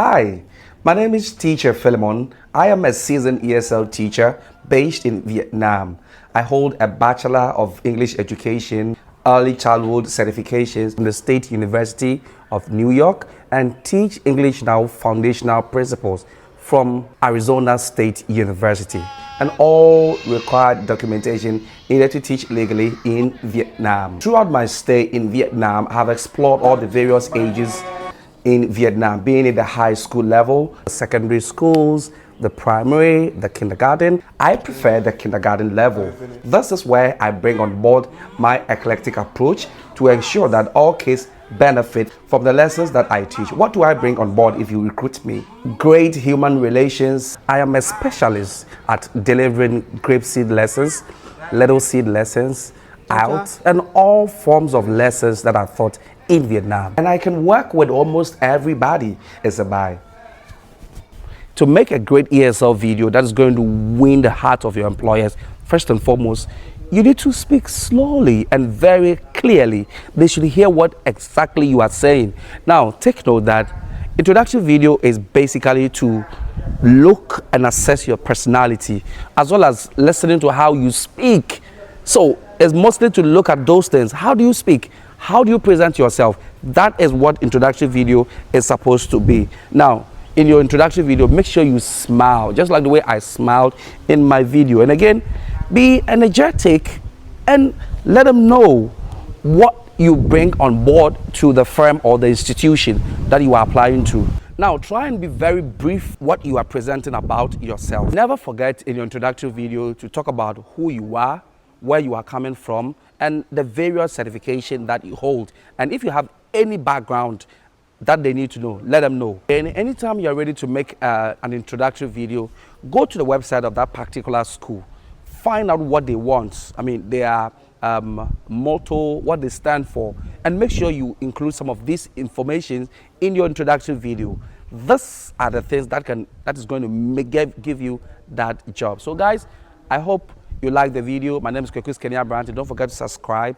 Hi, my name is Teacher Philemon. I am a seasoned ESL teacher based in Vietnam. I hold a Bachelor of English Education, Early Childhood certifications from the State University of New York and teach English Now Foundational Principles from Arizona State University, and all required documentation needed to teach legally in Vietnam. Throughout my stay in Vietnam, I have explored all the various ages in Vietnam, being at the high school level, secondary schools, the primary, the kindergarten. I prefer the kindergarten level. This is where I bring on board my eclectic approach to ensure that all kids benefit from the lessons that I teach. What do I bring on board if you recruit me? Great human relations. I am a specialist at delivering grape seed lessons, little seed lessons, out, and all forms of lessons that are taught in Vietnam. And I can work with almost everybody. It's a buy. To make a great ESL video that is going to win the heart of your employers, first and foremost, you need to speak slowly and very clearly. They should hear what exactly you are saying. Now, take note that introductory video is basically to look and assess your personality, as well as listening to how you speak. So it's mostly to look at those things. How do you speak? How do you present yourself? That is what introductory video is supposed to be. Now, in your introductory video, make sure you smile, just like the way I smiled in my video. And again, be energetic and let them know what you bring on board to the firm or the institution that you are applying to. Now, try and be very brief what you are presenting about yourself. Never forget in your introductory video to talk about who you are, where you are coming from, and the various certification that you hold. And if you have any background that they need to know, let them know. And anytime you're ready to make an introductory video, go to the website of that particular school. Find out what they want. I mean, their motto, what they stand for, and make sure you include some of this information in your introductory video. These are the things that is going to give you that job. So guys, I hope you like the video. My name is Kwekus Kenya Brandt. Don't forget to subscribe